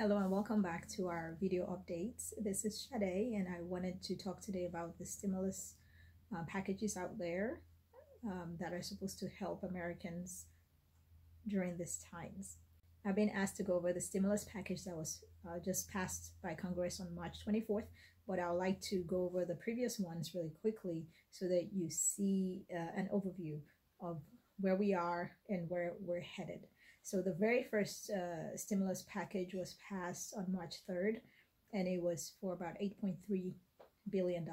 Hello and welcome back to our video updates. This is Sade and I wanted to talk today about the stimulus packages out there that are supposed to help Americans during these times. I've been asked to go over the stimulus package that was just passed by Congress on March 24th, but I would like to go over the previous ones really quickly so that you see an overview of where we are and where we're headed. So the very first stimulus package was passed on March 3rd, and it was for about $8.3 billion.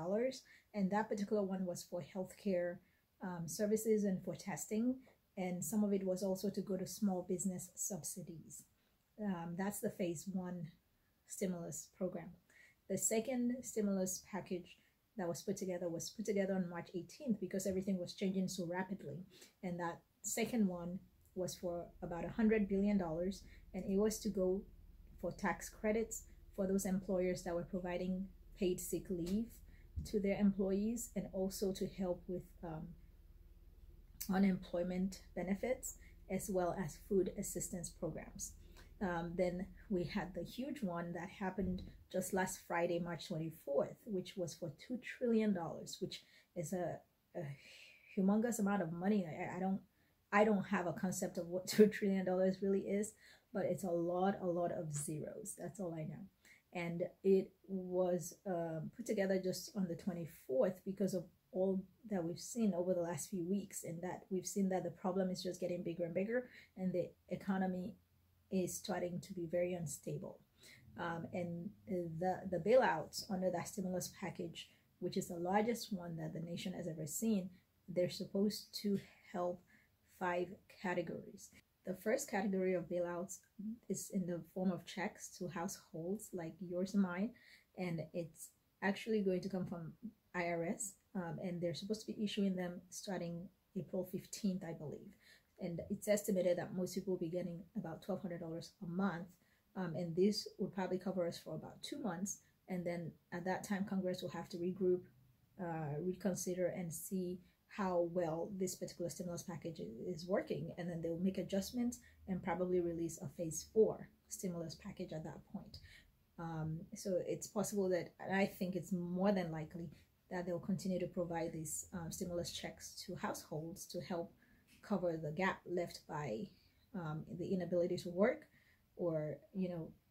And that particular one was for healthcare services and for testing. And some of it was also to go to small business subsidies. That's the phase one stimulus program. The second stimulus package that was put together on March 18th because everything was changing so rapidly. And that second one was for about $100 billion, and it was to go for tax credits for those employers that were providing paid sick leave to their employees, and also to help with unemployment benefits as well as food assistance programs. Then we had the huge one that happened just last Friday, March 24th, which was for $2 trillion, which is a humongous amount of money. I don't have a concept of what $2 trillion really is, but it's a lot of zeros. That's all I know. And it was put together just on the 24th because of all that we've seen over the last few weeks, and that we've seen that the problem is just getting bigger and bigger, and the economy is starting to be very unstable. And the bailouts under that stimulus package, which is the largest one that the nation has ever seen, they're supposed to help 5 categories. The first category of bailouts is in the form of checks to households like yours and mine, and it's actually going to come from IRS, and they're supposed to be issuing them starting April 15th, I believe. And it's estimated that most people will be getting about $1,200 a month, and this would probably cover us for about 2 months, and then at that time Congress will have to regroup, reconsider, and see how well this particular stimulus package is working, and then they'll make adjustments and probably release a phase 4 stimulus package at that point. So it's possible that, and I think it's more than likely, that they'll continue to provide these stimulus checks to households to help cover the gap left by the inability to work, or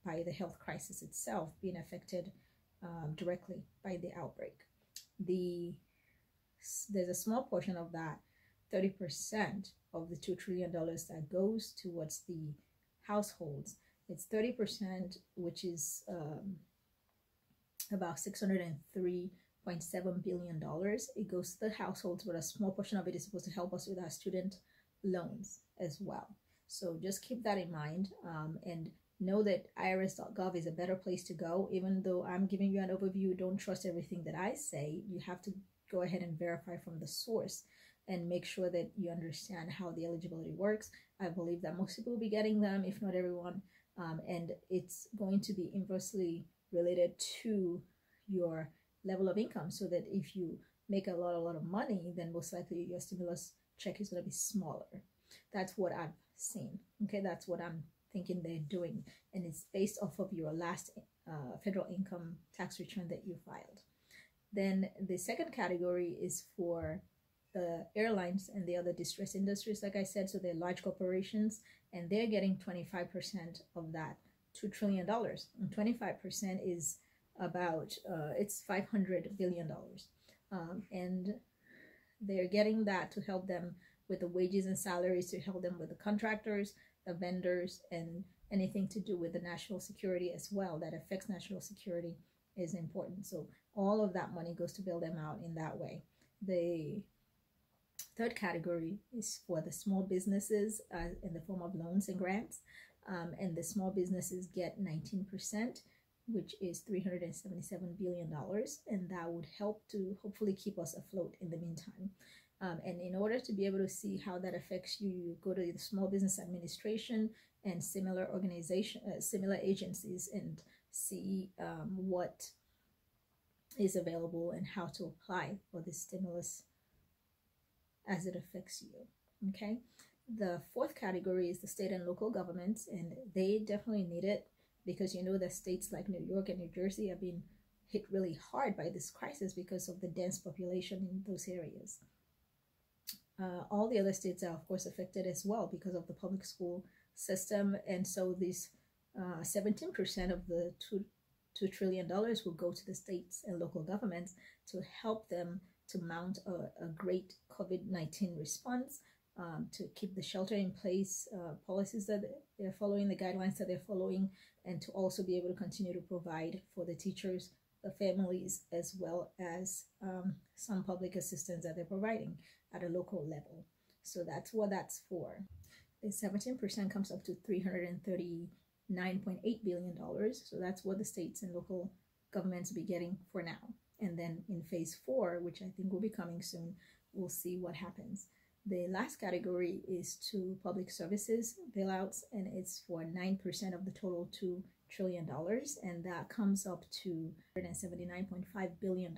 by the health crisis itself being affected directly by the outbreak. There's a small portion of that, 30% of the $2 trillion that goes towards the households. It's 30%, which is about $603.7 billion. It goes to the households, but a small portion of it is supposed to help us with our student loans as well. So just keep that in mind, and know that irs.gov is a better place to go. Even though I'm giving you an overview, don't trust everything that I say. You have to go ahead and verify from the source and make sure that you understand how the eligibility works. I believe that most people will be getting them, if not everyone, and it's going to be inversely related to your level of income, so that if you make a lot of money, then most likely your stimulus check is going to be smaller. That's what I've seen. Okay, that's what I'm thinking they're doing, and it's based off of your last federal income tax return that you filed. Then the second category is for the airlines and the other distressed industries, like I said. So they're large corporations, and they're getting 25% of that $2 trillion. And 25% is about, it's $500 billion. And they're getting that to help them with the wages and salaries, to help them with the contractors, the vendors, and anything to do with the national security as well that affects national security is important. So all of that money goes to bail them out in that way. The third category is for the small businesses in the form of loans and grants, and the small businesses get 19%, which is $377 billion, and that would help to hopefully keep us afloat in the meantime. And in order to be able to see how that affects you, you go to the Small Business Administration and similar similar agencies, and see what is available and how to apply for this stimulus as it affects you. Okay, the fourth category is the state and local governments, and they definitely need it because you know that states like New York and New Jersey have been hit really hard by this crisis because of the dense population in those areas. All the other states are, of course, affected as well because of the public school system. And so these 17% of the $2 trillion will go to the states and local governments to help them to mount a great COVID-19 response, to keep the shelter in place policies that they're following, the guidelines that they're following, and to also be able to continue to provide for the teachers, the families, as well as some public assistance that they're providing at a local level. So that's what that's for. The 17% comes up to $339.8 billion. So that's what the states and local governments will be getting for now. And then in phase 4, which I think will be coming soon, we'll see what happens. The last category is to public services bailouts, and it's for 9% of the total $2 trillion, and that comes up to $179.5 billion.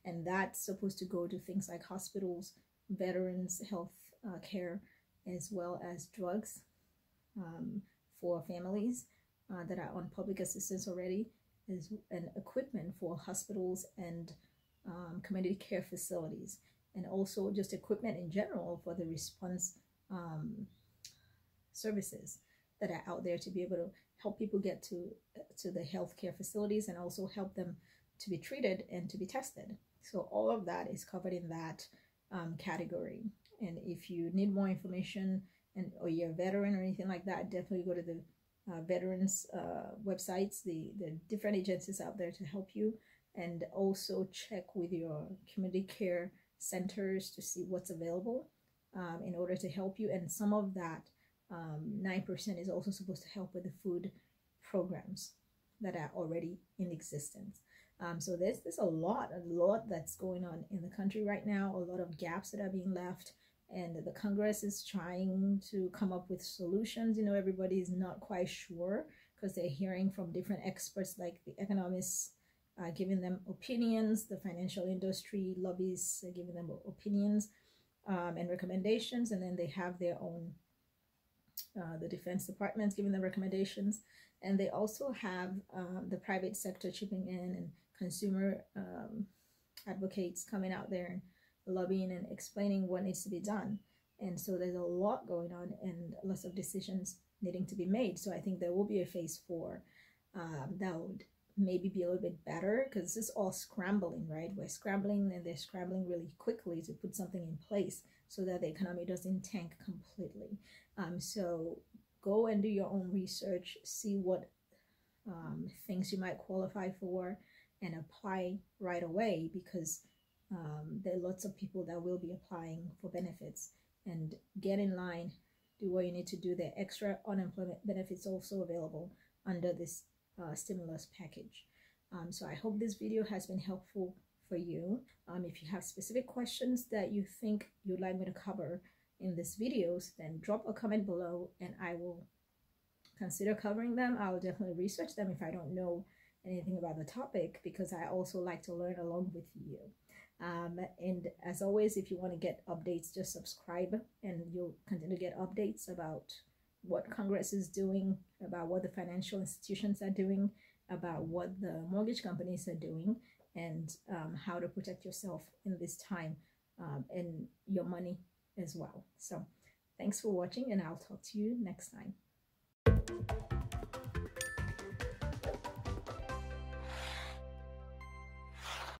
And that's supposed to go to things like hospitals, veterans, health care, as well as drugs for families that are on public assistance already, and equipment for hospitals and community care facilities, and also just equipment in general for the response services that are out there to be able to help people get to the healthcare facilities and also help them to be treated and to be tested. So all of that is covered in that category. And if you need more information, or you're a veteran or anything like that, definitely go to the veterans websites, the different agencies out there to help you, and also check with your community care centers to see what's available in order to help you. And some of that 9% is also supposed to help with the food programs that are already in existence. So there's a lot that's going on in the country right now, a lot of gaps that are being left, and the Congress is trying to come up with solutions. You know, everybody is not quite sure because they're hearing from different experts, like the economists giving them opinions, the financial industry lobbyists giving them opinions and recommendations, and then they have their own, the defense departments giving them recommendations, and they also have the private sector chipping in, and consumer advocates coming out there and lobbying and explaining what needs to be done. And so there's a lot going on and lots of decisions needing to be made. So I think there will be a phase 4 that would maybe be a little bit better, because this is all scrambling, right? We're scrambling, and they're scrambling really quickly to put something in place so that the economy doesn't tank completely. So go and do your own research, see what things you might qualify for, and apply right away, because there are lots of people that will be applying for benefits. And get in line, do what you need to do. There are extra unemployment benefits also available under this stimulus package. So I hope this video has been helpful for you. If you have specific questions that you think you'd like me to cover in these videos, then drop a comment below and I will consider covering them. I'll definitely research them if I don't know anything about the topic, because I also like to learn along with you. And as always, if you want to get updates, just subscribe and you'll continue to get updates about what Congress is doing, about what the financial institutions are doing, about what the mortgage companies are doing, and how to protect yourself in this time and your money as well. So thanks for watching, and I'll talk to you next time.